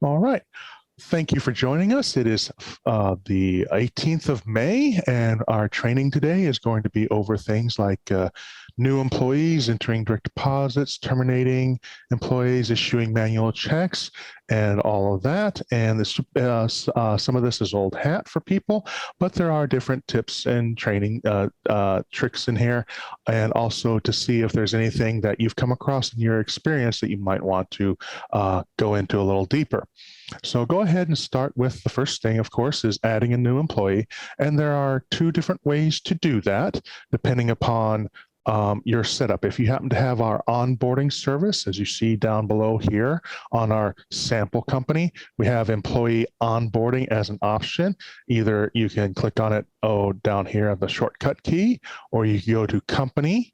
All right. Thank you for joining us. It is the 18th of May, and our training today is going to be over things like new employees entering direct deposits, terminating employees, issuing manual checks, and all of that. And this, some of this is old hat for people, but there are different tips and training tricks in here, and also to see if there's anything that you've come across in your experience that you might want to go into a little deeper. So go ahead and start with the first thing, of course, is adding a new employee. And there are two different ways to do that, depending upon your setup. If you happen to have our onboarding service, as you see down below here on our sample company, we have employee onboarding as an option. Either you can click on it down here at the shortcut key, or you can go to company,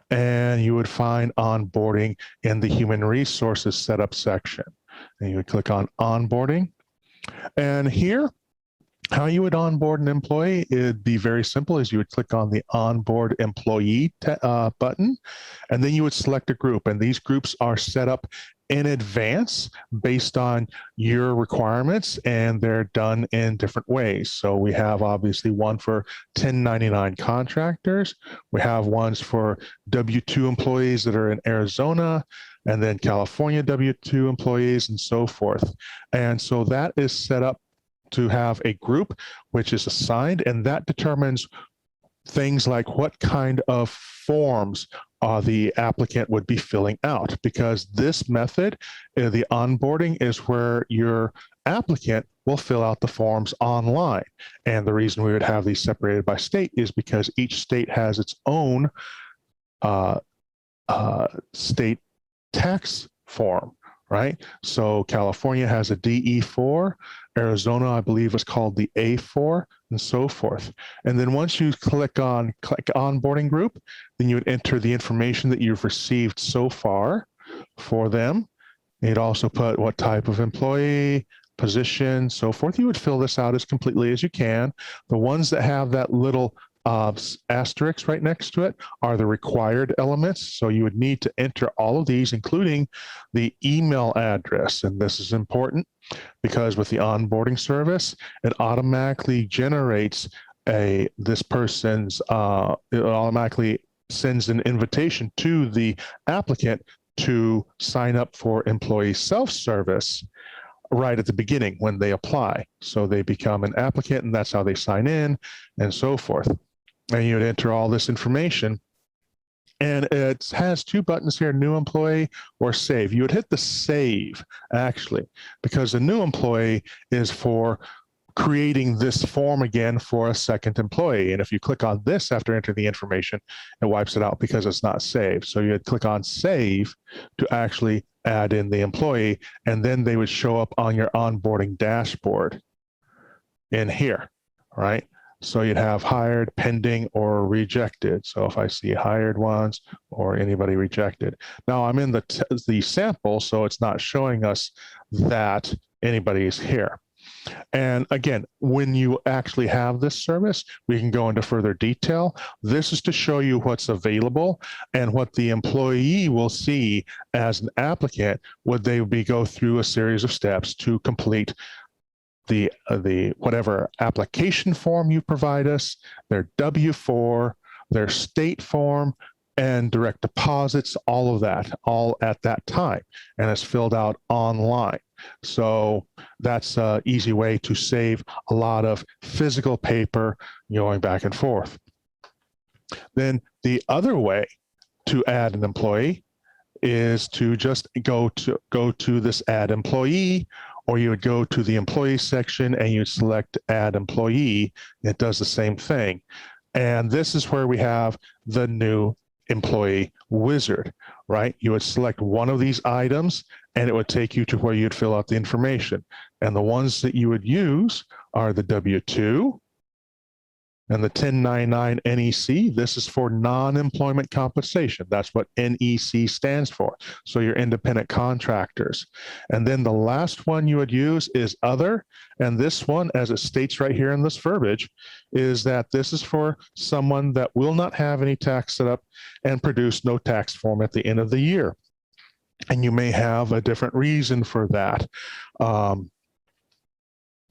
and you would find onboarding in the human resources setup section. And you would click on onboarding. And here, how you would onboard an employee, it'd be very simple, is you would click on the onboard employee button, and then you would select a group. And these groups are set up in advance based on your requirements, and they're done in different ways. So we have obviously one for 1099 contractors. We have ones for W-2 employees that are in Arizona, and then California W-2 employees, and so forth. And so that is set up to have a group which is assigned, and that determines things like what kind of forms the applicant would be filling out, because this method, the onboarding, is where your applicant will fill out the forms online. And the reason we would have these separated by state is because each state has its own state tax form, right? So California has a DE4, Arizona, I believe, is called the A4, and so forth. And then once you click onboarding group, then you would enter the information that you've received so far for them. You'd also put what type of employee, position, so forth. You would fill this out as completely as you can. The ones that have that little asterisk right next to it are the required elements. So you would need to enter all of these, including the email address. And this is important because with the onboarding service, it automatically generates this person's, it automatically sends an invitation to the applicant to sign up for employee self-service right at the beginning when they apply. So they become an applicant, and that's how they sign in, and so forth. And you would enter all this information. And it has two buttons here, new employee or save. You would hit the save, actually, because a new employee is for creating this form again for a second employee. And if you click on this after entering the information, it wipes it out because it's not saved. So you'd click on save to actually add in the employee, and then they would show up on your onboarding dashboard in here, right? So you'd have hired, pending, or rejected. So if I see hired ones or anybody rejected. Now I'm in the sample, so it's not showing us that anybody is here. And again, when you actually have this service, we can go into further detail. This is to show you what's available and what the employee will see as an applicant. Would they go through a series of steps to complete the whatever application form you provide us, their W-4, their state form, and direct deposits, all of that, all at that time, and it's filled out online. So that's an easy way to save a lot of physical paper going back and forth. Then the other way to add an employee is to just go to this add employee, or you would go to the employee section and you select add employee. It does the same thing. And this is where we have the new employee wizard, right? You would select one of these items and it would take you to where you'd fill out the information. And the ones that you would use are the W-2 and the 1099 NEC. This is for non-employment compensation. That's what NEC stands for. So your independent contractors. And then the last one you would use is other. And this one, as it states right here in this verbiage, is that this is for someone that will not have any tax set up and produce no tax form at the end of the year. and you may have a different reason for that. Um,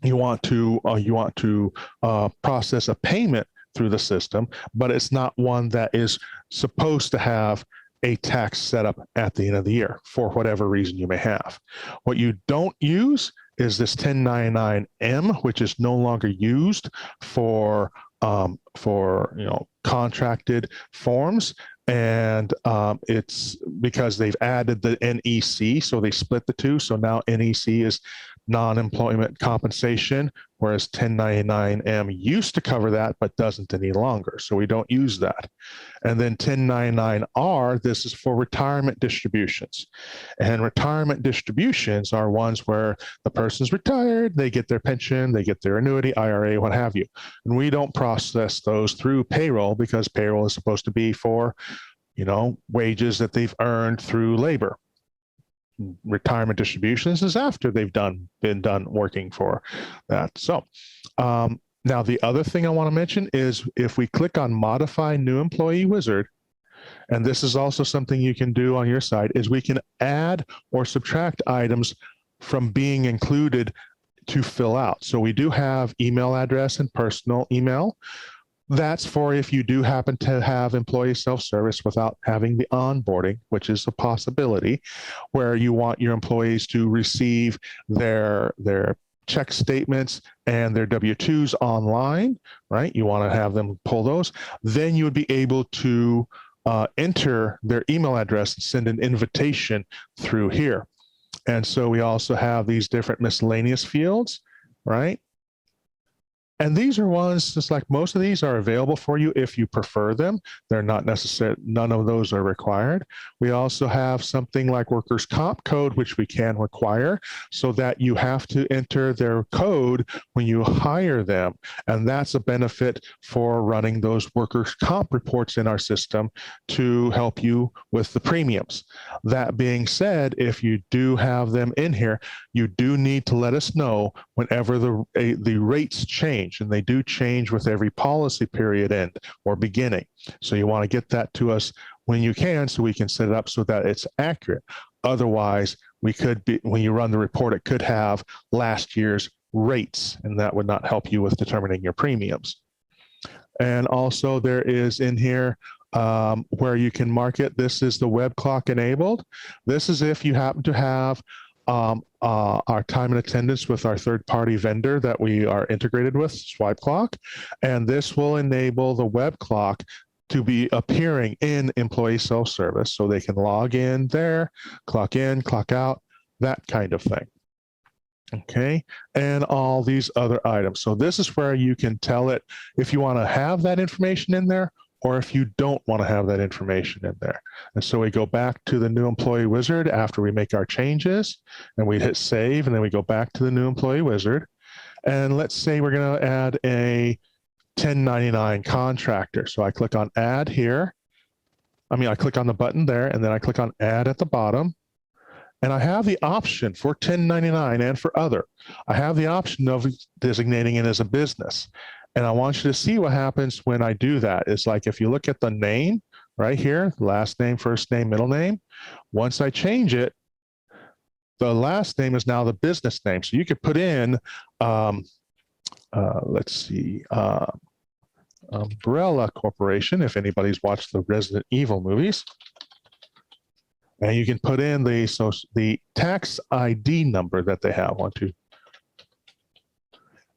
you want to process a payment through the system, but it's not one that is supposed to have a tax setup at the end of the year for whatever reason you may have. What you don't use is this 1099-M, which is no longer used for contracted forms. And it's because they've added the NEC, so they split the two. So now NEC is non-employment compensation, whereas 1099-M used to cover that, but doesn't any longer. So we don't use that. And then 1099-R, this is for retirement distributions. And retirement distributions are ones where the person's retired, they get their pension, they get their annuity, IRA, what have you. And we don't process those through payroll because payroll is supposed to be for, wages that they've earned through labor. Retirement distributions is after they've been done working for that. So now the other thing I want to mention is if we click on Modify New Employee Wizard, and this is also something you can do on your side, is we can add or subtract items from being included to fill out. So we do have email address and personal email. That's for if you do happen to have employee self-service without having the onboarding, which is a possibility, where you want your employees to receive their check statements and their W-2s online, right? You want to have them pull those. Then you would be able to enter their email address and send an invitation through here. And so we also have these different miscellaneous fields, right? And these are ones, just like most of these are available for you if you prefer them. They're not necessary, none of those are required. We also have something like workers' comp code, which we can require so that you have to enter their code when you hire them. And that's a benefit for running those workers' comp reports in our system to help you with the premiums. That being said, if you do have them in here, you do need to let us know whenever the rates change. And they do change with every policy period end or beginning. So you want to get that to us when you can so we can set it up so that it's accurate. Otherwise, when you run the report, it could have last year's rates, and that would not help you with determining your premiums. And also there is in here where you can mark it. This is the web clock enabled. This is if you happen to have our time and attendance with our third-party vendor that we are integrated with, Swipe Clock, and this will enable the web clock to be appearing in employee self-service so they can log in there, clock in, clock out, that kind of thing. Okay, and all these other items. So this is where you can tell it if you want to have that information in there or if you don't want to have that information in there. And so we go back to the new employee wizard after we make our changes, and we hit save, and then we go back to the new employee wizard. And let's say we're going to add a 1099 contractor. So I click on add here. I click on the button there, and then I click on add at the bottom. And I have the option for 1099 and for other. I have the option of designating it as a business. And I want you to see what happens when I do that. It's like if you look at the name right here, last name, first name, middle name, once I change it, the last name is now the business name. So you could put in, let's see, Umbrella Corporation, if anybody's watched the Resident Evil movies. And you can put in the tax ID number that they have, 1, 2.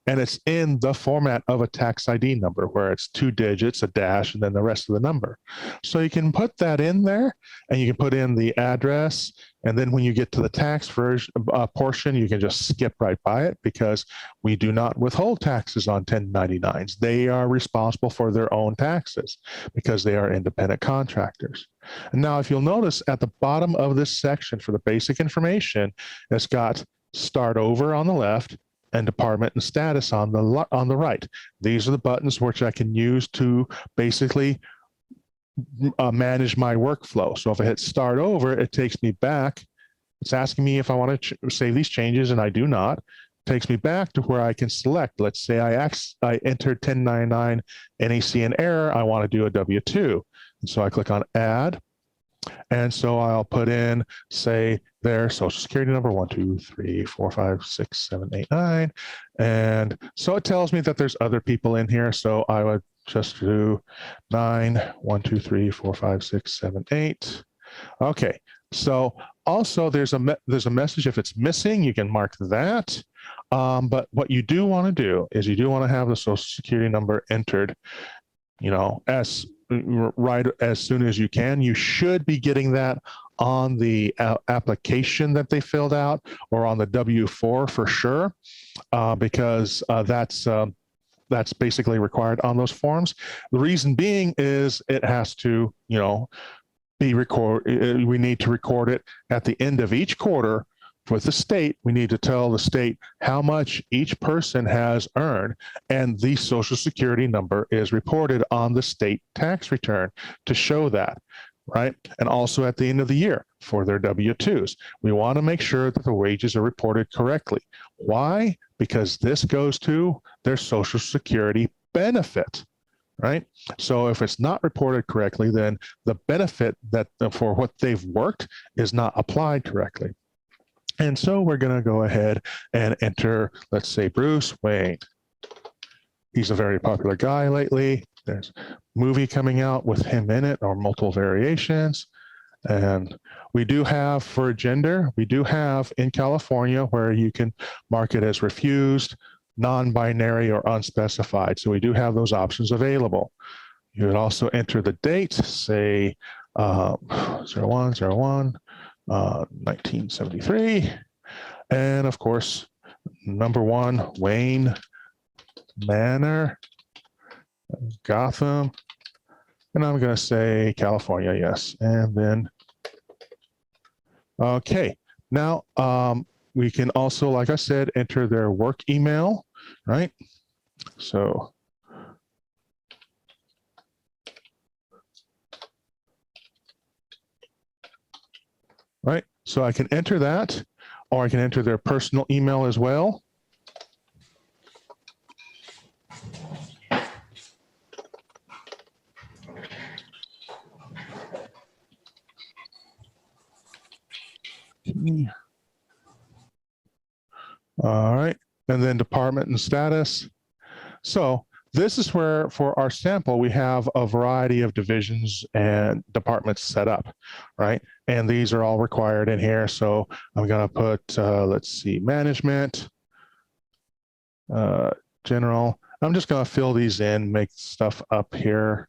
And it's in the format of a tax ID number where it's 2 digits, a dash, and then the rest of the number. So you can put that in there, and you can put in the address. And then when you get to the tax portion, you can just skip right by it because we do not withhold taxes on 1099s. They are responsible for their own taxes because they are independent contractors. And now if you'll notice at the bottom of this section for the basic information, it's got start over on the left and department and status on the right. These are the buttons which I can use to basically manage my workflow. So if I hit start over, it takes me back. It's asking me if I want to save these changes, and I do not. It takes me back to where I can select. Let's say I entered 1099 NEC in error. I want to do a W-2. And so I click on add. And so I'll put in, say, their social security number, 1, 2, 3, 4, 5, 6, 7, 8, 9. And so it tells me that there's other people in here. So I would just do 9, 1, 2, 3, 4, 5, 6, 7, 8. Okay. So also there's a message. If it's missing, you can mark that. But what you do want to do is you do want to have the social security number entered, as right as soon as you can. You should be getting that on the application that they filled out or on the W-4 for sure, because that's basically required on those forms. The reason being is it has to, be recorded. We need to record it at the end of each quarter. With the state, we need to tell the state how much each person has earned, and the social security number is reported on the state tax return to show that, right? And also at the end of the year for their W-2s. We want to make sure that the wages are reported correctly. Why? Because this goes to their social security benefit, right? So if it's not reported correctly, then the benefit that for what they've worked is not applied correctly. And so we're going to go ahead and enter, let's say, Bruce Wayne. He's a very popular guy lately. There's a movie coming out with him in it or multiple variations. And we do have for gender, we do have in California where you can mark it as refused, non-binary, or unspecified. So we do have those options available. You would also enter the date, say 01/01. 1973, and of course, number 1, Wayne Manor, Gotham, and I'm going to say California, yes, and then, okay, now we can also, like I said, enter their work email, right? So, right? So I can enter that, or I can enter their personal email as well. All right, and then department and status. So this is where, for our sample, we have a variety of divisions and departments set up, right? And these are all required in here. So I'm going to put, let's see, management, general. I'm just going to fill these in, make stuff up here,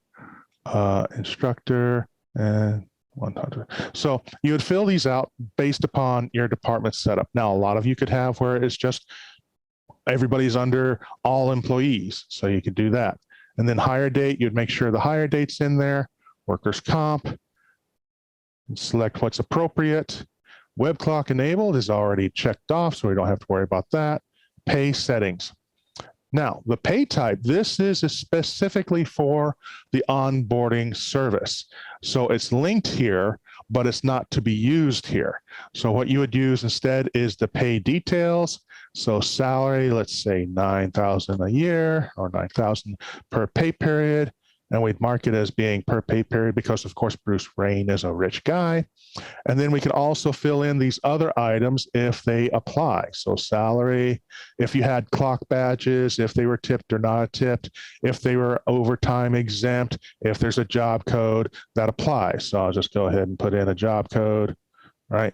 instructor, and 100. So you would fill these out based upon your department setup. Now, a lot of you could have where it's just everybody's under all employees. So you could do that. And then hire date, you'd make sure the hire date's in there, workers' comp, and select what's appropriate. Web clock enabled is already checked off, so we don't have to worry about that. Pay settings. Now, the pay type, this is specifically for the onboarding service. So it's linked here, but it's not to be used here. So what you would use instead is the pay details. So salary, let's say 9,000 a year or 9,000 per pay period. And we'd mark it as being per pay period because, of course, Bruce Wayne is a rich guy. And then we can also fill in these other items if they apply. So salary, if you had clock badges, if they were tipped or not tipped, if they were overtime exempt, if there's a job code that applies. So I'll just go ahead and put in a job code, right?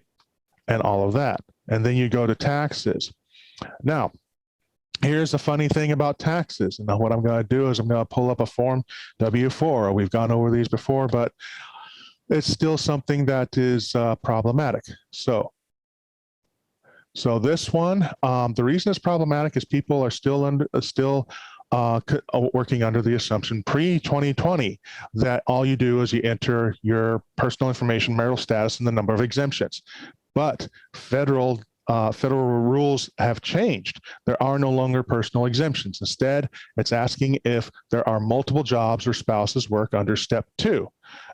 And all of that. And then you go to taxes. Now, here's the funny thing about taxes. And now what I'm going to do is I'm going to pull up a form W-4. We've gone over these before, but it's still something that is problematic. So this one, the reason it's problematic is people are still working under the assumption pre-2020 that all you do is you enter your personal information, marital status, and the number of exemptions. But federal rules have changed. There are no longer personal exemptions. Instead, it's asking if there are multiple jobs or spouses work under step 2.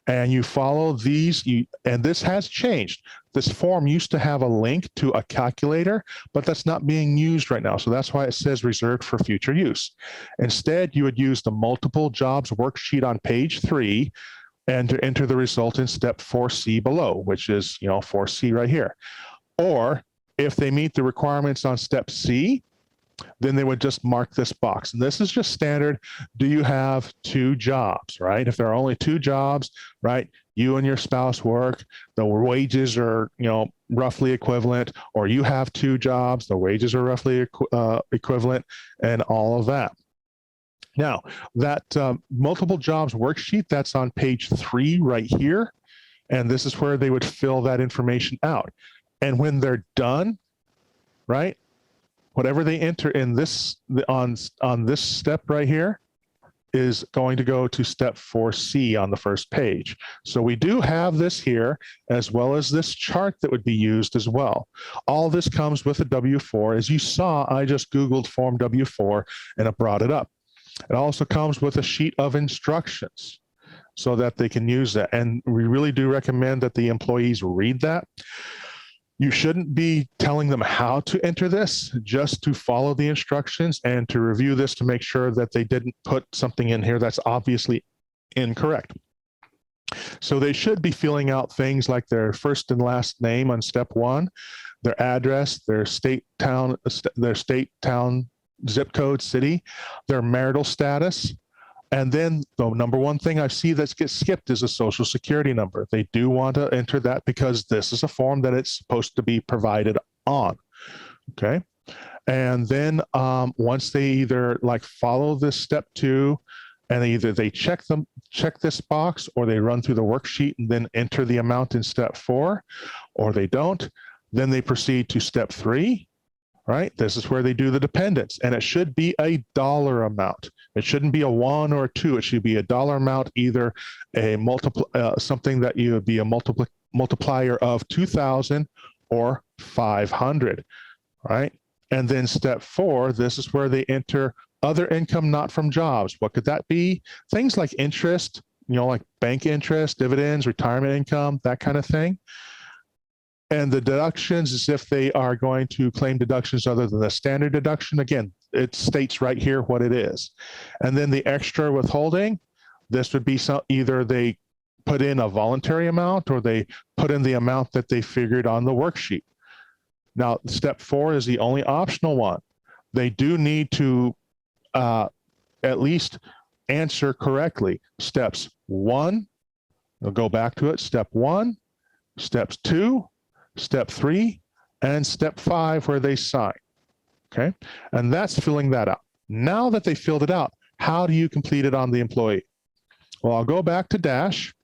And you follow these, and this has changed. This form used to have a link to a calculator, but that's not being used right now. So that's why it says reserved for future use. Instead, you would use the multiple jobs worksheet on page 3. and to enter the result in step 4C below, which is, 4C right here. Or if they meet the requirements on step C, then they would just mark this box. And this is just standard. Do you have 2 jobs, right? If there are only 2 jobs, right, you and your spouse work, the wages are, roughly equivalent, or you have 2 jobs, the wages are roughly equivalent, and all of that. Now, that multiple jobs worksheet, that's on page 3 right here. And this is where they would fill that information out. And when they're done, right, whatever they enter in this on this step right here is going to go to step 4C on the first page. So we do have this here, as well as this chart that would be used as well. All this comes with a W-4. As you saw, I just Googled Form W-4 and it brought it up. It also comes with a sheet of instructions so that they can use that. And we really do recommend that the employees read that. You shouldn't be telling them how to enter this, just to follow the instructions and to review this to make sure that they didn't put something in here that's obviously incorrect. So they should be filling out things like their first and last name on step 1, their address, their state, town, zip code, city, their marital status. And then the number one thing I see that gets skipped is a social security number. They do want to enter that because this is a form that it's supposed to be provided on. Okay. And then once they either follow this step 2 and either they check this box, or they run through the worksheet and then enter the amount in step 4, or they don't, then they proceed to step 3. Right? This is where they do the dependents, and it should be a dollar amount. It shouldn't be a 1 or a 2. It should be a dollar amount, either a something that you would be a multiplier of 2,000 or 500, right? And then step 4, this is where they enter other income not from jobs. What could that be? Things like interest, like bank interest, dividends, retirement income, that kind of thing. And the deductions is if they are going to claim deductions other than the standard deduction. Again, it states right here what it is. And then the extra withholding, this would be either they put in a voluntary amount or they put in the amount that they figured on the worksheet. Now, step 4 is the only optional one. They do need to at least answer correctly. Steps 1, we'll go back to it, step 1, steps 2, step 3, and step 5 where they sign, okay? And that's filling that out. Now that they filled it out, how do you complete it on the employee? Well, I'll go back to Dash,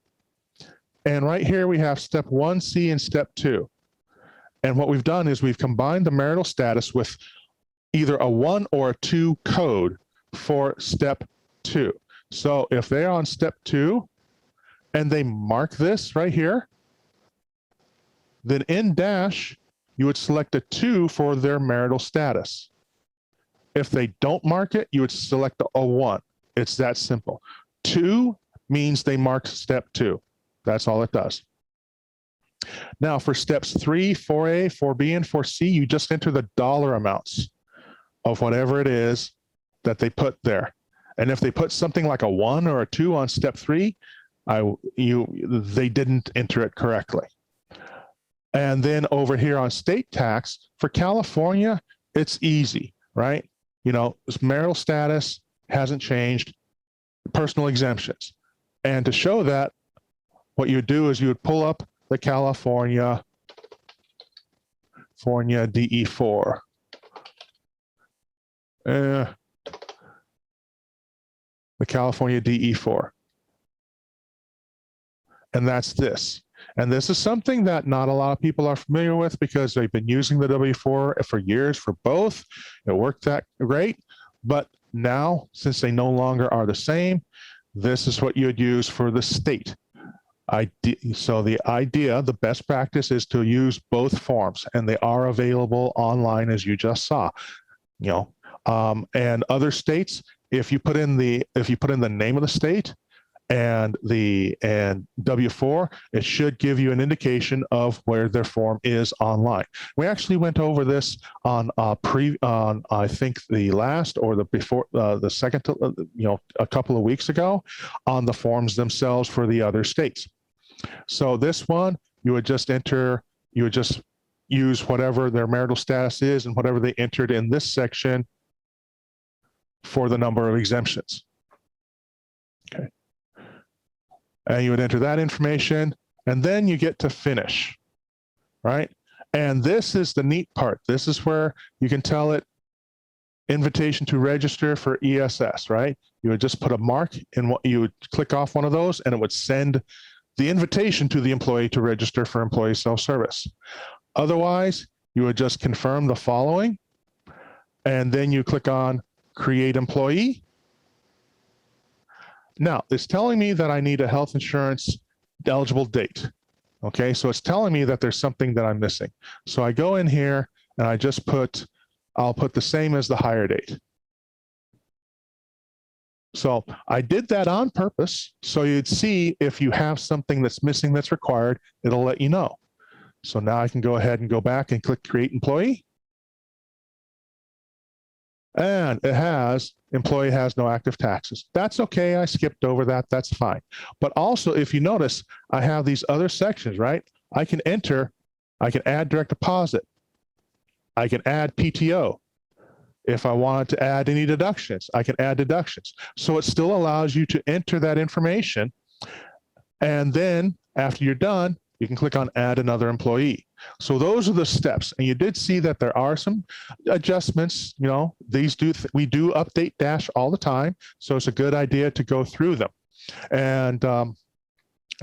and right here we have step 1C and step 2. And what we've done is we've combined the marital status with either a 1 or a 2 code for step 2. So if they're on step 2 and they mark this right here, then in Dash, you would select a 2 for their marital status. If they don't mark it, you would select a 1. It's that simple. 2 means they marked step 2. That's all it does. Now for steps 3, 4A, 4B, and 4C, you just enter the dollar amounts of whatever it is that they put there. And if they put something like a 1 or a 2 on step 3, they didn't enter it correctly. And then over here on state tax, for California, it's easy, right? Marital status hasn't changed, personal exemptions. And to show that, what you would do is you would pull up the California DE4. The California DE4. And that's this. And this is something that not a lot of people are familiar with because they've been using the W-4 for years for both. It worked that great. But now, since they no longer are the same, this is what you would use for the state. So the best practice is to use both forms, and they are available online as you just saw. And other states, if you put in the name of the state and W4, it should give you an indication of where their form is online. We actually went over this on I think the last or the before the second, a couple of weeks ago, on the forms themselves for the other states. So this one, you would just use whatever their marital status is and whatever they entered in this section for the number of exemptions. Okay. And you would enter that information, and then you get to finish, right? And this is the neat part. This is where you can tell it invitation to register for ESS, right? You would just put a mark in what you would click off one of those, and it would send the invitation to the employee to register for employee self-service. Otherwise, you would just confirm the following, and then you click on create employee. Now, it's telling me that I need a health insurance eligible date. Okay, so it's telling me that there's something that I'm missing. So I go in here and I'll put the same as the hire date. So I did that on purpose. So you'd see if you have something that's missing that's required, it'll let you know. So now I can go ahead and go back and click create employee. And it has employee has no active taxes. That's okay. I skipped over that. That's fine. But also, if you notice, I have these other sections, right? I can add direct deposit. I can add PTO. If I wanted to add any deductions, I can add deductions. So it still allows you to enter that information. And then after you're done, you can click on add another employee. So those are the steps. And you did see that there are some adjustments. We do update Dash all the time. So it's a good idea to go through them. And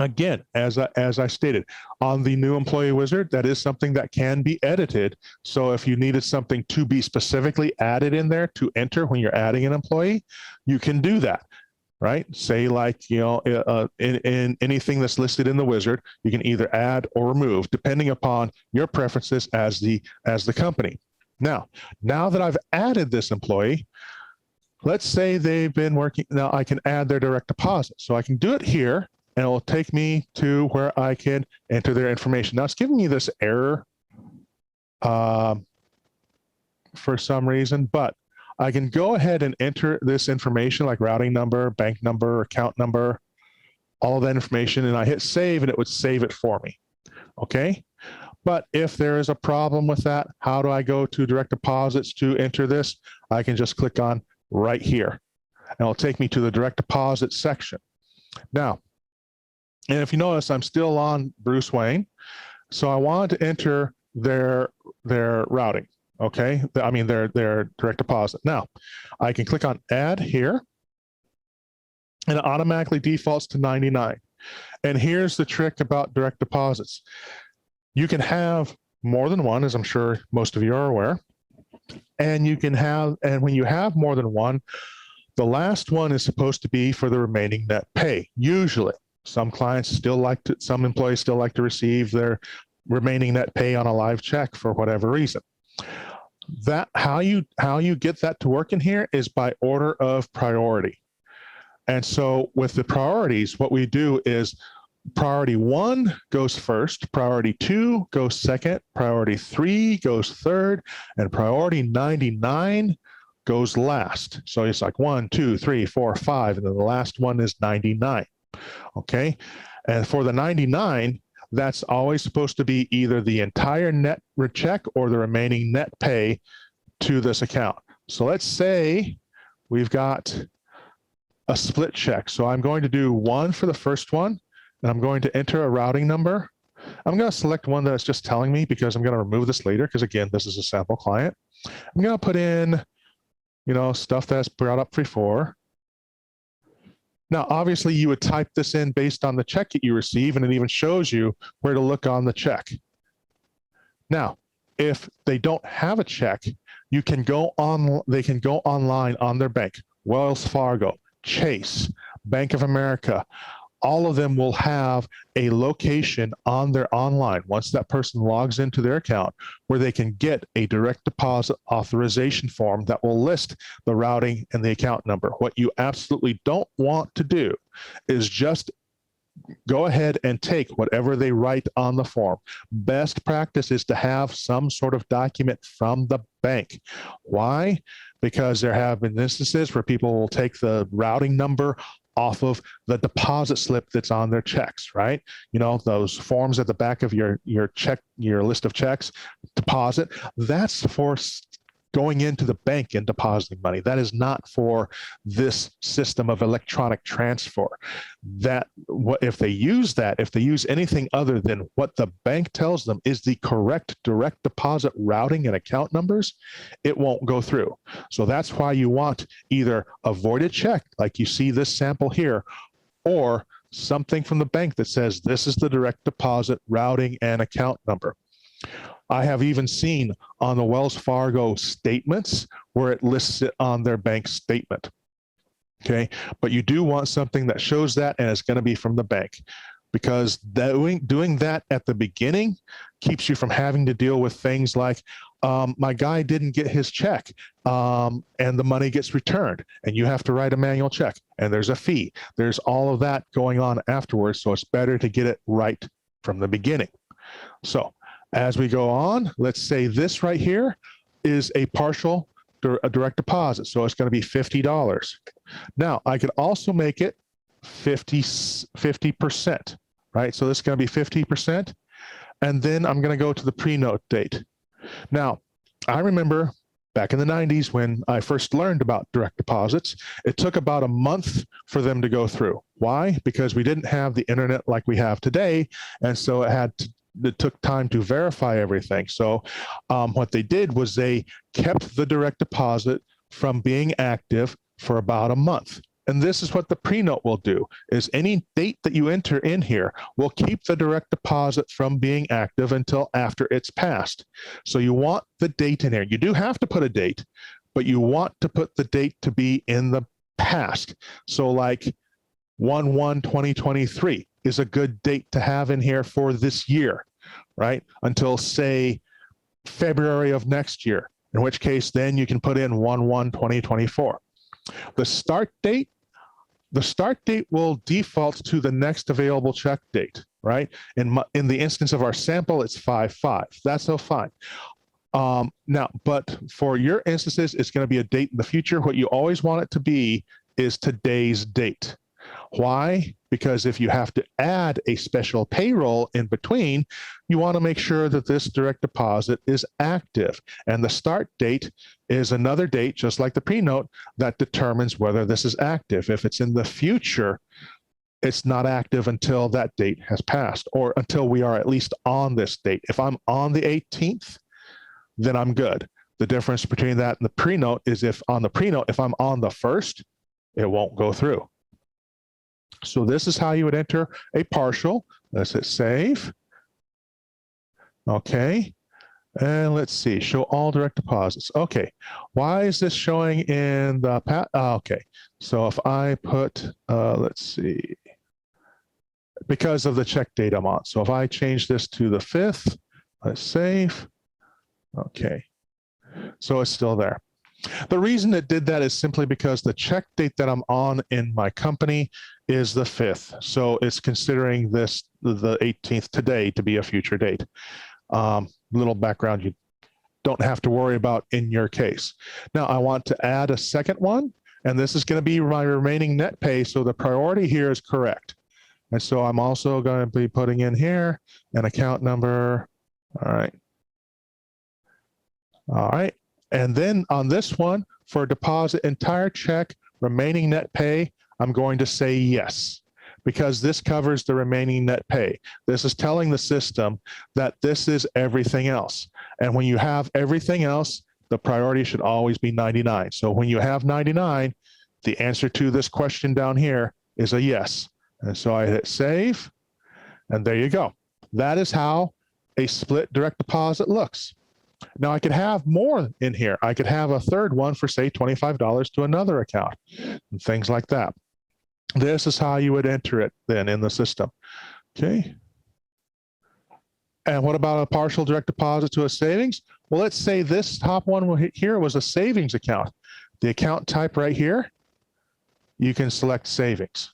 again, as I stated, on the new employee wizard, that is something that can be edited. So if you needed something to be specifically added in there to enter when you're adding an employee, you can do that. Right? Say like, in anything that's listed in the wizard, you can either add or remove depending upon your preferences as the company. Now that I've added this employee, let's say they've been working. Now I can add their direct deposit. So I can do it here and it will take me to where I can enter their information. Now it's giving me this error for some reason, but I can go ahead and enter this information like routing number, bank number, account number, all of that information, and I hit save and it would save it for me. Okay. But if there is a problem with that, how do I go to direct deposits to enter this? I can just click on right here and it'll take me to the direct deposit section. Now, and if you notice, I'm still on Bruce Wayne. So I wanted to enter their routing. Okay, I mean their direct deposit. Now, I can click on add here, and it automatically defaults to 99. And here's the trick about direct deposits. You can have more than one, as I'm sure most of you are aware. And when you have more than one, the last one is supposed to be for the remaining net pay. Usually, some employees still like to receive their remaining net pay on a live check for whatever reason. That how you get that to work in here is by order of priority. And so with the priorities, what we do is priority 1 goes first, priority 2 goes second, priority 3 goes third, and priority 99 goes last. So it's like 1, 2, 3, 4, 5, and then the last one is 99. Okay. And for the 99, that's always supposed to be either the entire net check or the remaining net pay to this account. So let's say we've got a split check. So I'm going to do 1 for the first one, and I'm going to enter a routing number. I'm going to select one that's just telling me because I'm going to remove this later because, again, this is a sample client. I'm going to put in, stuff that's brought up before. Now, obviously, you would type this in based on the check that you receive, and it even shows you where to look on the check. Now, if they don't have a check, they can go online on their bank, Wells Fargo, Chase, Bank of America, all of them will have a location on their online, once that person logs into their account, where they can get a direct deposit authorization form that will list the routing and the account number. What you absolutely don't want to do is just go ahead and take whatever they write on the form. Best practice is to have some sort of document from the bank. Why? Because there have been instances where people will take the routing number off of the deposit slip that's on their checks, right? You know, those forms at the back of your check, your list of checks, deposit, that's for going into the bank and depositing money. That is not for this system of electronic transfer. That what if they use that, if they use anything other than what the bank tells them is the correct direct deposit routing and account numbers, it won't go through. So that's why you want either a voided check, like you see this sample here, or something from the bank that says this is the direct deposit routing and account number. I have even seen on the Wells Fargo statements where it lists it on their bank statement. Okay, but you do want something that shows that, and it's going to be from the bank, because doing that at the beginning keeps you from having to deal with things like my guy didn't get his check and the money gets returned and you have to write a manual check and there's a fee. There's all of that going on afterwards, so it's better to get it right from the beginning. So as we go on, let's say this right here is a partial direct deposit. So it's going to be $50. Now I could also make it 50%, right? So this is going to be 50%. And then I'm going to go to the pre-note date. Now, I remember back in the 90s when I first learned about direct deposits, it took about a month for them to go through. Why? Because we didn't have the internet like we have today. And so it took time to verify everything. So what they did was they kept the direct deposit from being active for about a month. And this is what the pre-note will do, is any date that you enter in here will keep the direct deposit from being active until after it's passed. So you want the date in here. You do have to put a date, but you want to put the date to be in the past. So like 1/1/2023 is a good date to have in here for this year, right? Until say February of next year, in which case then you can put in 1/1/2024. The start date will default to the next available check date, right? In the instance of our sample, it's 5/5. That's so fine. Now, but for your instances, it's going to be a date in the future. What you always want it to be is today's date. Why? Because if you have to add a special payroll in between, you want to make sure that this direct deposit is active. And the start date is another date, just like the pre-note, that determines whether this is active. If it's in the future, it's not active until that date has passed, or until we are at least on this date. If I'm on the 18th, then I'm good. The difference between that and the pre-note is if I'm on the 1st, it won't go through. So this is how you would enter a partial. Let's hit save. Okay. And let's see, show all direct deposits. Okay. Why is this showing in the okay. So if I put, let's see, because of the check date I'm on. So if I change this to the 5th, let's save. Okay. So it's still there. The reason it did that is simply because the check date that I'm on in my company is the 5th. So it's considering this, the 18th today, to be a future date. Little background you don't have to worry about in your case. Now I want to add a second one, and this is going to be my remaining net pay. So the priority here is correct. And so I'm also going to be putting in here an account number. All right. All right. And then on this one, for deposit entire check, remaining net pay, I'm going to say yes, because this covers the remaining net pay. This is telling the system that this is everything else. And when you have everything else, the priority should always be 99. So when you have 99, the answer to this question down here is a yes. And so I hit save, and there you go. That is how a split direct deposit looks. Now I could have more in here. I could have a third one for say $25 to another account and things like that. This is how you would enter it then in the system. Okay. And what about a partial direct deposit to a savings? Well, let's say this top one here was a savings account. The account type right here, you can select savings.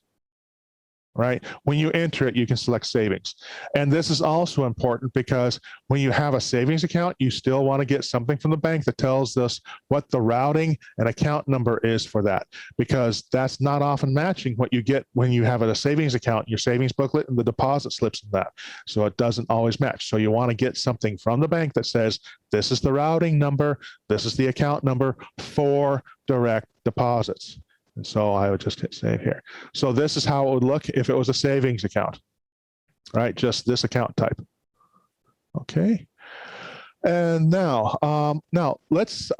Right? When you enter it, you can select savings. And this is also important because when you have a savings account, you still want to get something from the bank that tells us what the routing and account number is for that, because that's not often matching what you get when you have a savings account, your savings booklet and the deposit slips in that. So it doesn't always match. So you want to get something from the bank that says, this is the routing number, this is the account number for direct deposits. And so I would just hit save here. So this is how it would look if it was a savings account, right? Just this account type. Okay. And now so let's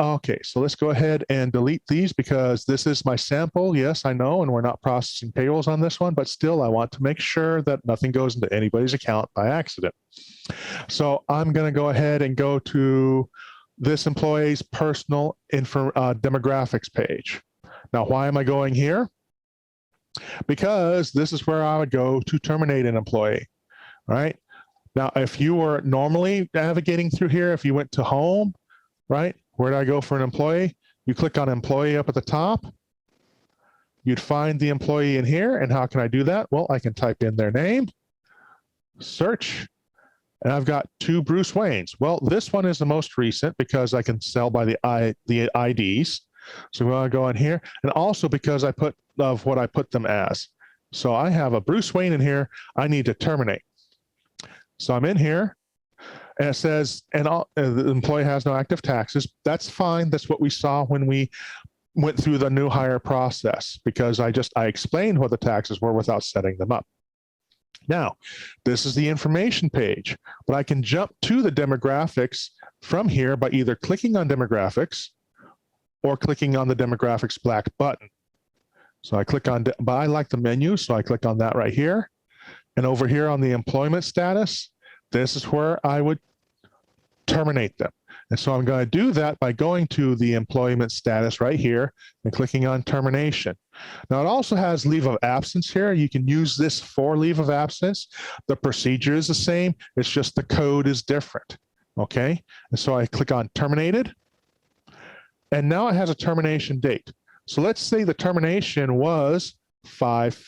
go ahead and delete these because this is my sample. Yes, I know, and we're not processing payrolls on this one, but still I want to make sure that nothing goes into anybody's account by accident. So I'm going to go ahead and go to this employee's personal demographics page. Now, why am I going here? Because this is where I would go to terminate an employee, right? Now, if you were normally navigating through here, if you went to home, right? Where do I go for an employee? You click on employee up at the top. You'd find the employee in here. And how can I do that? Well, I can type in their name, search, and I've got 2 Bruce Waynes. Well, this one is the most recent because I can sell by the IDs. So we want to go in here, and also because I put of what I put them as. So I have a Bruce Wayne in here. I need to terminate. So I'm in here, and it says, and the employee has no active taxes. That's fine. That's what we saw when we went through the new hire process, because I explained what the taxes were without setting them up. Now, this is the information page, but I can jump to the demographics from here by either clicking on demographics or clicking on the demographics black button. So I click on, but I like the menu, so I click on that right here. And over here on the employment status, this is where I would terminate them. And so I'm going to do that by going to the employment status right here and clicking on termination. Now it also has leave of absence here. You can use this for leave of absence. The procedure is the same. It's just the code is different. Okay. And so I click on terminated. And now it has a termination date. So let's say the termination was as of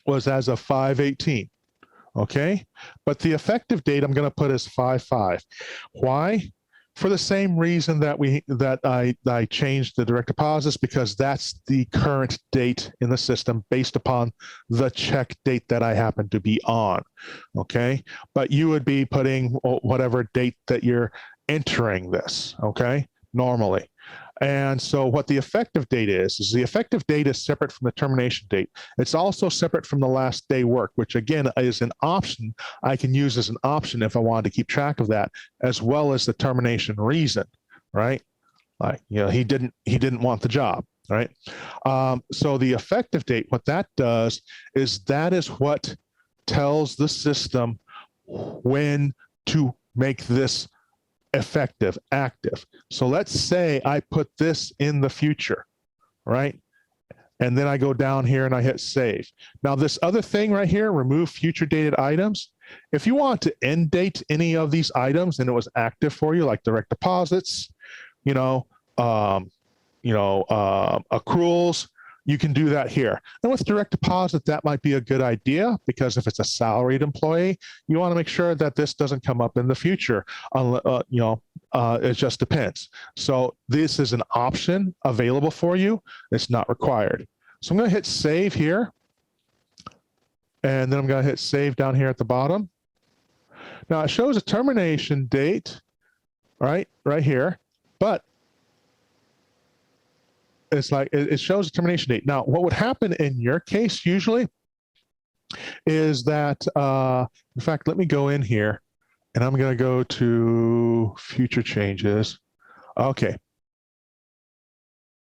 5/18. Okay, but the effective date I'm going to put as 5/5. Why? For the same reason that I changed the direct deposits, because that's the current date in the system based upon the check date that I happen to be on. Okay, but you would be putting whatever date that you're entering this. Okay, normally. And so what the effective date is the effective date is separate from the termination date. It's also separate from the last day work, which again is an option I can use as an option if I wanted to keep track of that, as well as the termination reason, right? Like, you know, he didn't want the job, right? So the effective date, what that does is that is what tells the system when to make this effective, active. So let's say I put this in the future, right? And then I go down here and I hit save. Now this other thing right here, remove future dated items. If you want to end date any of these items and it was active for you, like direct deposits, accruals, you can do that here. And with direct deposit, that might be a good idea, because if it's a salaried employee, you want to make sure that this doesn't come up in the future. It just depends. So this is an option available for you. It's not required. So I'm going to hit save here. And then I'm going to hit save down here at the bottom. Now it shows a termination date, right here, but it's like it shows a termination date. Now, what would happen in your case usually is that, in fact, let me go in here and I'm going to go to future changes. Okay.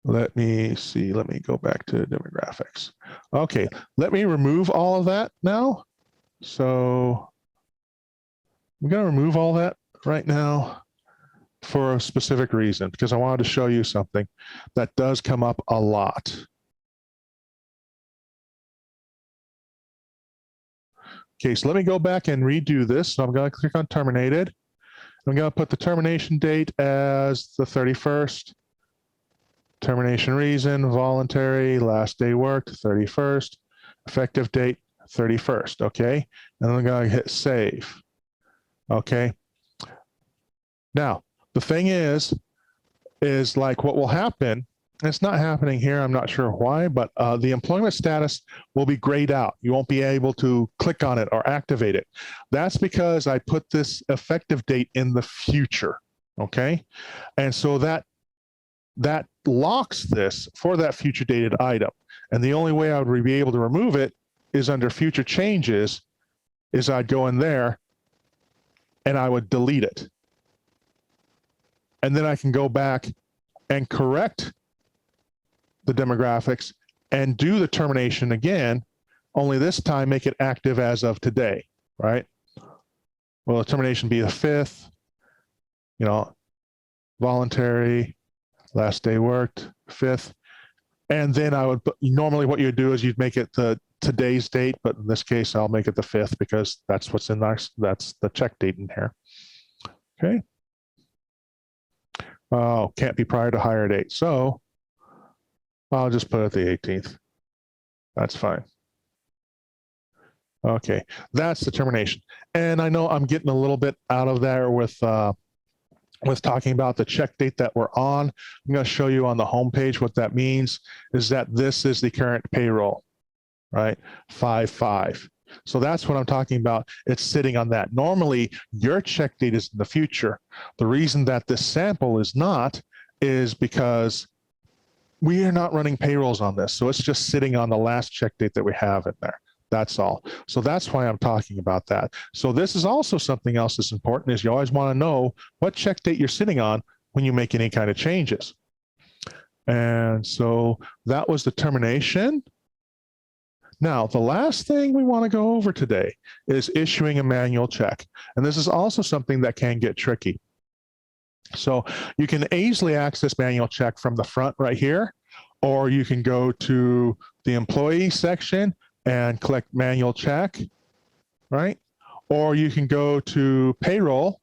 Let me see. Let me go back to demographics. Okay. Let me remove all of that now. So I'm going to remove all that right now. for a specific reason, because I wanted to show you something that does come up a lot. Okay, so let me go back and redo this. So I'm going to click on terminated. I'm going to put the termination date as the 31st. Termination reason, voluntary, last day worked, 31st. Effective date, 31st, okay? And I'm going to hit save, okay? Now, the thing is like what will happen, it's not happening here, I'm not sure why, but the employment status will be grayed out. You won't be able to click on it or activate it. That's because I put this effective date in the future, okay? And so that locks this for that future dated item. And the only way I would be able to remove it is under future changes, is I'd go in there and I would delete it. And then I can go back and correct the demographics and do the termination again, only this time make it active as of today, right? Well, the termination be the 5th, you know, voluntary, last day worked, 5th. And then I would, normally what you'd do is you'd make it the today's date, but in this case, I'll make it the 5th because that's what's in there. That's the check date in here. Okay. Oh, can't be prior to hire date. So I'll just put it the 18th. That's fine. Okay, that's the termination. And I know I'm getting a little bit out of there with talking about the check date that we're on. I'm going to show you on the home page what that means is that this is the current payroll, right? 5/5. So that's what I'm talking about. It's sitting on that. Normally, your check date is in the future. The reason that this sample is not is because we are not running payrolls on this. So it's just sitting on the last check date that we have in there. That's all. So that's why I'm talking about that. So this is also something else that's important is you always want to know what check date you're sitting on when you make any kind of changes. And so that was the termination. Now, the last thing we want to go over today is issuing a manual check. And this is also something that can get tricky. So you can easily access manual check from the front right here, or you can go to the employee section and click manual check, right? Or you can go to payroll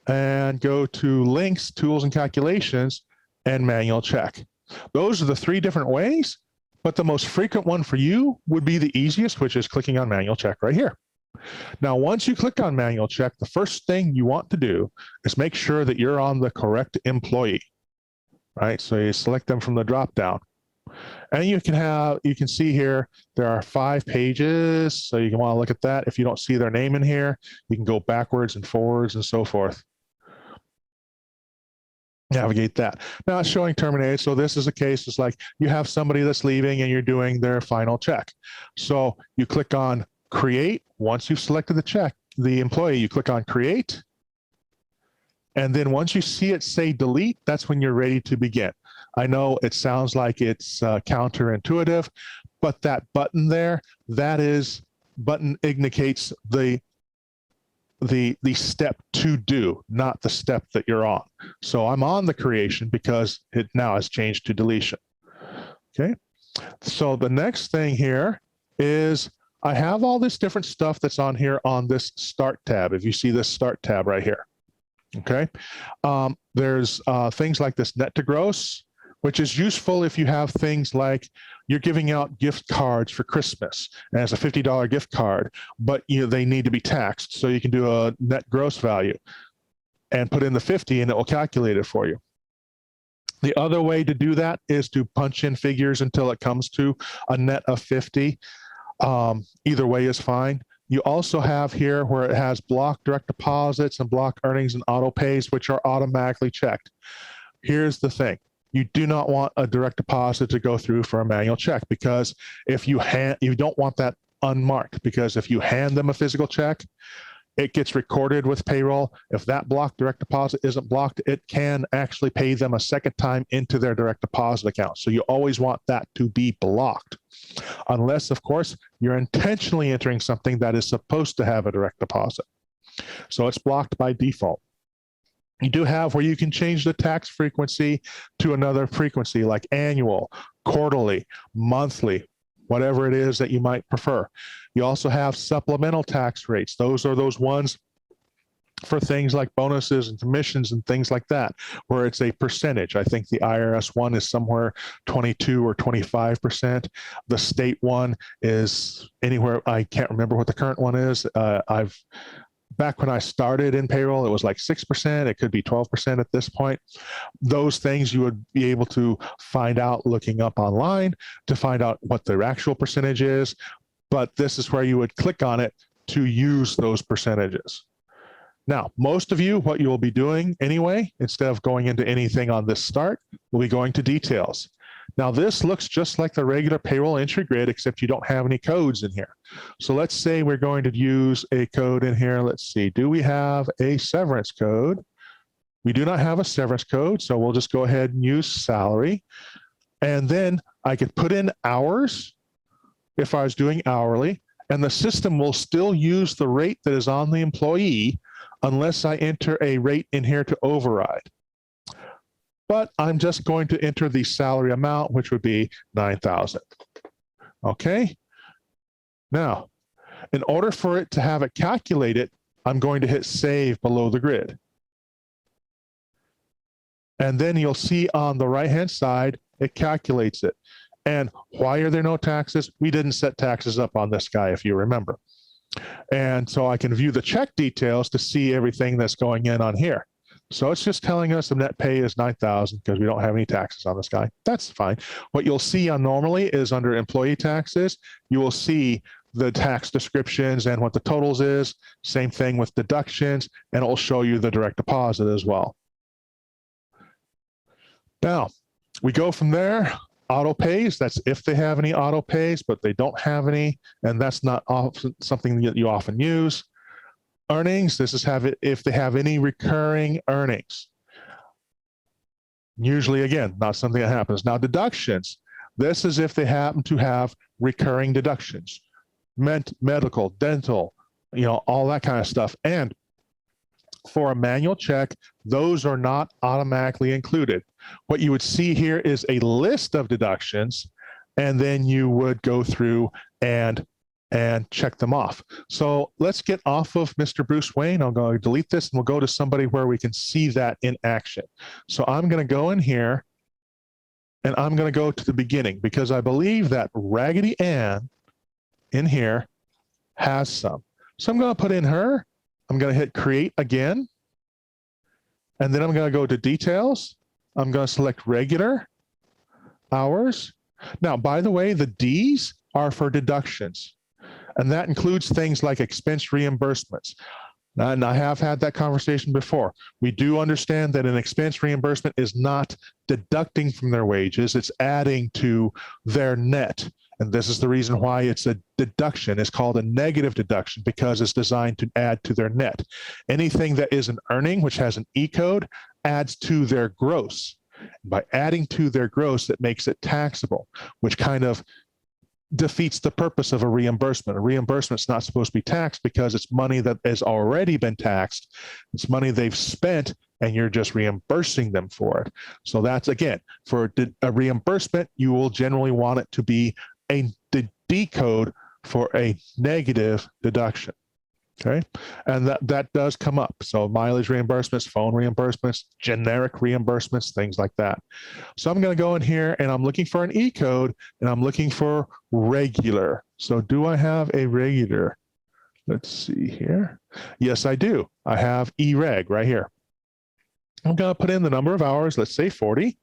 and go to links, tools and calculations, and manual check. Those are the 3 different ways, but the most frequent one for you would be the easiest, which is clicking on manual check right here. Now, once you click on manual check, the first thing you want to do is make sure that you're on the correct employee, right? So you select them from the drop down. And you can see here, there are 5 pages. So you can want to look at that. If you don't see their name in here, you can go backwards and forwards and so forth. Navigate that. Now it's showing terminated. So this is a case, it's like you have somebody that's leaving and you're doing their final check. So you click on create. Once you've selected the employee, you click on create. And then once you see it say delete, that's when you're ready to begin. I know it sounds like it's counterintuitive, but that button there, button indicates the step to do, not the step that you're on. So I'm on the creation because it now has changed to deletion. Okay. So the next thing here is I have all this different stuff that's on here on this start tab. If you see this start tab right here. Okay. There's things like this net to gross, which is useful if you have things like you're giving out gift cards for Christmas and it's a $50 gift card, but they need to be taxed. So you can do a net gross value and put in the 50 and it will calculate it for you. The other way to do that is to punch in figures until it comes to a net of 50. Either way is fine. You also have here where it has block direct deposits and block earnings and auto pays, which are automatically checked. Here's the thing. You do not want a direct deposit to go through for a manual check because if you don't want that unmarked, because if you hand them a physical check, it gets recorded with payroll. If that block direct deposit isn't blocked, it can actually pay them a second time into their direct deposit account. So you always want that to be blocked. Unless, of course, you're intentionally entering something that is supposed to have a direct deposit. So it's blocked by default. You do have where you can change the tax frequency to another frequency like annual, quarterly, monthly, whatever it is that you might prefer. You also have supplemental tax rates. Those are those ones for things like bonuses and commissions and things like that, where it's a percentage. I think the IRS one is somewhere 22 or 25%. The state one is anywhere, I can't remember what the current one is. Back when I started in payroll, it was like 6%. It could be 12% at this point. Those things you would be able to find out looking up online to find out what their actual percentage is. But this is where you would click on it to use those percentages. Now, most of you, what you will be doing anyway, instead of going into anything on this start, will be going to details. Now, this looks just like the regular payroll entry grid, except you don't have any codes in here. So let's say we're going to use a code in here. Let's see, do we have a severance code? We do not have a severance code, so we'll just go ahead and use salary. And then I could put in hours if I was doing hourly, and the system will still use the rate that is on the employee unless I enter a rate in here to override. But I'm just going to enter the salary amount, which would be 9,000. Okay. Now, in order for it to have it calculated, I'm going to hit save below the grid. And then you'll see on the right-hand side, it calculates it. And why are there no taxes? We didn't set taxes up on this guy, if you remember. And so I can view the check details to see everything that's going in on here. So it's just telling us the net pay is 9,000 because we don't have any taxes on this guy. That's fine. What you'll see on normally is under employee taxes, you will see the tax descriptions and what the totals is. Same thing with deductions, and it'll show you the direct deposit as well. Now, we go from there. Auto pays, that's if they have any auto pays, but they don't have any, and that's not often something that you often use. Earnings, this is if they have any recurring earnings. Usually, again, not something that happens. Now, deductions, this is if they happen to have recurring deductions, medical, dental, all that kind of stuff. And for a manual check, those are not automatically included. What you would see here is a list of deductions, and then you would go through and check them off. So let's get off of Mr. Bruce Wayne. I'm going to delete this, and we'll go to somebody where we can see that in action. So I'm going to go in here, and I'm going to go to the beginning because I believe that Raggedy Ann in here has some. So I'm going to put in her. I'm going to hit create again. And then I'm going to go to details. I'm going to select regular hours. Now, by the way, the D's are for deductions. And that includes things like expense reimbursements. And I have had that conversation before. We do understand that an expense reimbursement is not deducting from their wages. It's adding to their net. And this is the reason why it's a deduction. It's called a negative deduction because it's designed to add to their net. Anything that is an earning, which has an E code, adds to their gross. By adding to their gross, it makes it taxable, which kind of defeats the purpose of a reimbursement. A reimbursement is not supposed to be taxed because it's money that has already been taxed. It's money they've spent, and you're just reimbursing them for it. So that's, again, for a reimbursement, you will generally want it to be a D code for a negative deduction. Okay, and that does come up. So mileage reimbursements, phone reimbursements, generic reimbursements, things like that. So I'm going to go in here and I'm looking for an E code, and I'm looking for regular. So do I have a regular? Let's see here. Yes, I do. I have E-reg right here. I'm going to put in the number of hours, let's say 40.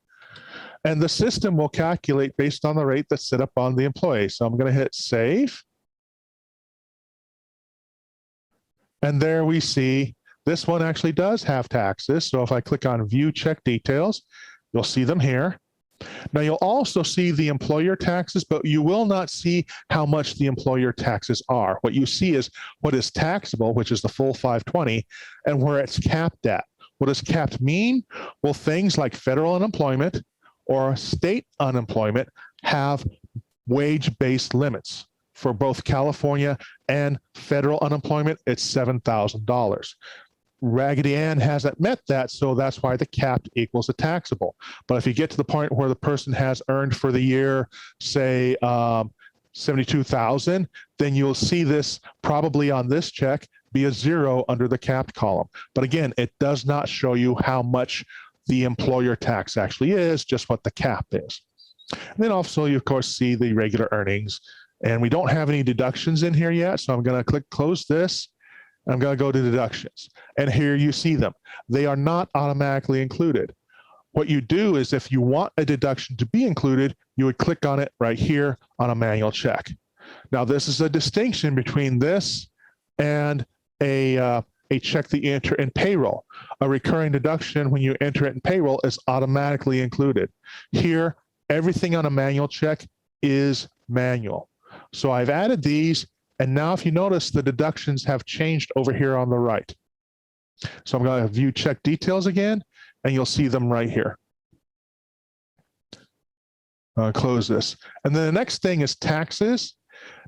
And the system will calculate based on the rate that's set up on the employee. So I'm going to hit save. And there we see this one actually does have taxes. So if I click on view check details, you'll see them here. Now you'll also see the employer taxes, but you will not see how much the employer taxes are. What you see is what is taxable, which is the full 520, and where it's capped at. What does capped mean? Well, things like federal unemployment or state unemployment have wage-based limits. For both California and federal unemployment, it's $7,000. Raggedy Ann hasn't met that, so that's why the capped equals the taxable. But if you get to the point where the person has earned for the year, say 72,000, then you'll see this probably on this check be a 0 under the capped column. But again, it does not show you how much the employer tax actually is, just what the cap is. And then also you of course see the regular earnings, and we don't have any deductions in here yet. So I'm going to click close this. I'm going to go to deductions, and here you see them. They are not automatically included. What you do is if you want a deduction to be included, you would click on it right here on a manual check. Now, this is a distinction between this and a check that you enter in payroll. A recurring deduction, when you enter it in payroll, is automatically included. Here, everything on a manual check is manual. So I've added these. And now if you notice, the deductions have changed over here on the right. So I'm going to view check details again, and you'll see them right here. Close this. And then the next thing is taxes.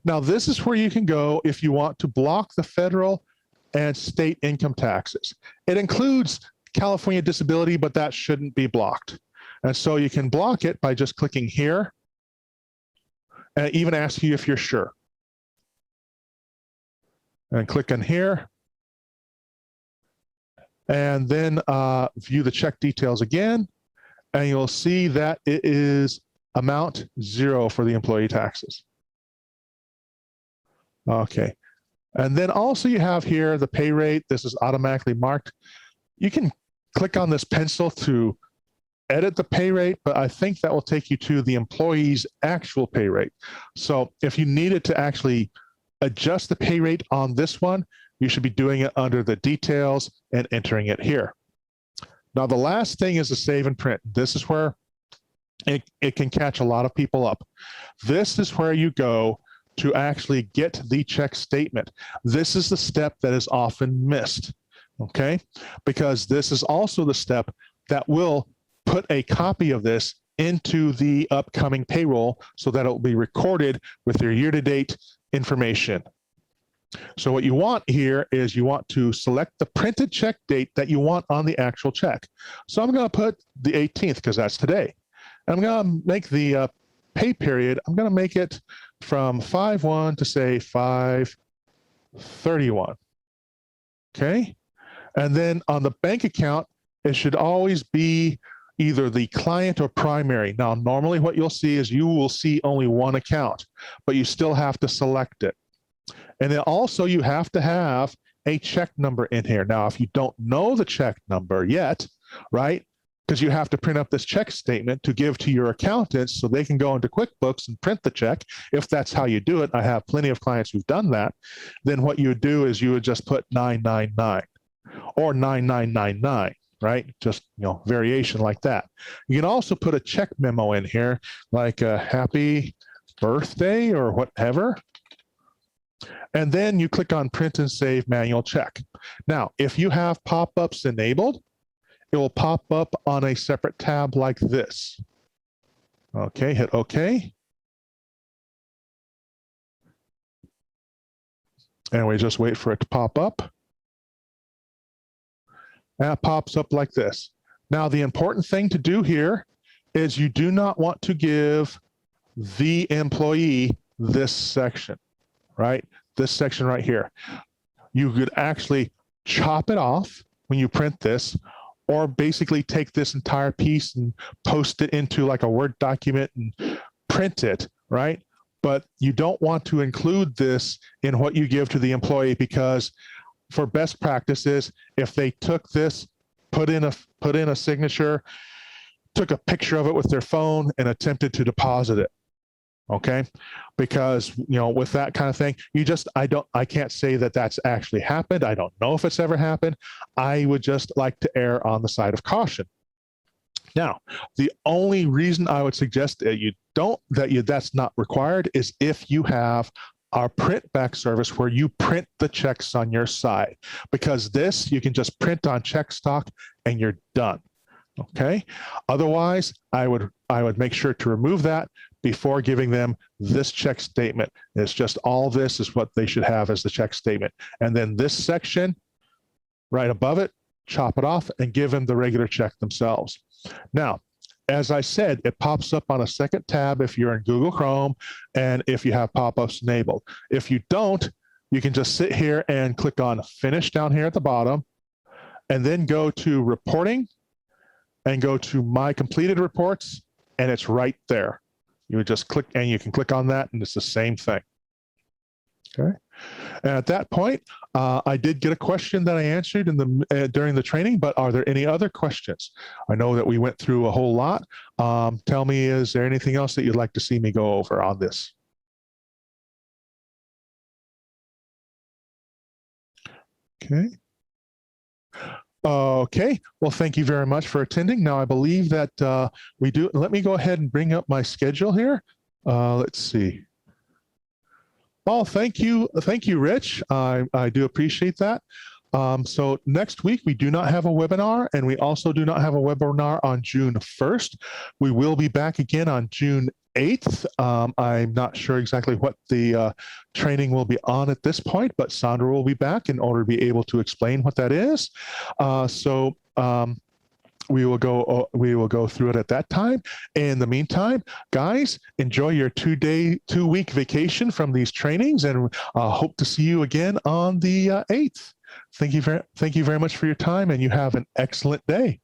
Now this is where you can go if you want to block the federal and state income taxes. It includes California disability, but that shouldn't be blocked. And so you can block it by just clicking here, and even ask you if you're sure. And click on here, and then view the check details again, and you'll see that it is amount 0 for the employee taxes. Okay, and then also you have here the pay rate. This is automatically marked. You can click on this pencil to edit the pay rate, but I think that will take you to the employee's actual pay rate. So if you needed to actually adjust the pay rate on this one, you should be doing it under the details and entering it here. Now, the last thing is the save and print. This is where it can catch a lot of people up. This is where you go to actually get the check statement. This is the step that is often missed, okay? Because this is also the step that will put a copy of this into the upcoming payroll so that it will be recorded with your year-to-date information. So what you want here is you want to select the printed check date that you want on the actual check. So I'm going to put the 18th because that's today. And I'm going to make the pay period, I'm going to make it from 5/1 to say 5/31. Okay. And then on the bank account, it should always be either the client or primary. Now, normally what you'll see is you will see only one account, but you still have to select it. And then also you have to have a check number in here. Now, if you don't know the check number yet, right, because you have to print up this check statement to give to your accountants so they can go into QuickBooks and print the check, if that's how you do it. I have plenty of clients who've done that. Then what you would do is you would just put 999 or 9999. Right? Just, variation like that. You can also put a check memo in here, like a happy birthday or whatever. And then you click on print and save manual check. Now, if you have pop-ups enabled, it will pop up on a separate tab like this. Okay, hit OK. And we just wait for it to pop up. And it pops up like this. Now, the important thing to do here is you do not want to give the employee this section, right? This section right here. You could actually chop it off when you print this, or basically take this entire piece and post it into like a Word document and print it, right? But you don't want to include this in what you give to the employee, because for best practices, if they took this, put in a signature, took a picture of it with their phone and attempted to deposit it, okay? Because, with that kind of thing, I can't say that that's actually happened. I don't know if it's ever happened. I would just like to err on the side of caution. Now, the only reason I would suggest that that's not required is if you have our print back service where you print the checks on your side, because this you can just print on check stock and you're done. Okay. Otherwise, I would make sure to remove that before giving them this check statement. It's just all this is what they should have as the check statement. And then this section, right above it, chop it off, and give them the regular check themselves. Now, as I said, it pops up on a second tab if you're in Google Chrome and if you have pop-ups enabled. If you don't, you can just sit here and click on Finish down here at the bottom, and then go to Reporting and go to My Completed Reports, and it's right there. You would just click, and you can click on that, and it's the same thing. Okay. And at that point, I did get a question that I answered in the during the training, but are there any other questions? I know that we went through a whole lot. Tell me, is there anything else that you'd like to see me go over on this? Okay. Okay. Well, thank you very much for attending. Now, I believe that we do. Let me go ahead and bring up my schedule here. Let's see. Oh, thank you, Rich. I do appreciate that. So next week, we do not have a webinar, and we also do not have a webinar on June 1st. We will be back again on June 8th. I'm not sure exactly what the training will be on at this point, but Sandra will be back in order to be able to explain what that is. We will go through it at that time. In the meantime, guys, enjoy your 2-week vacation from these trainings, and hope to see you again on the 8th. Thank you very much for your time, and you have an excellent day.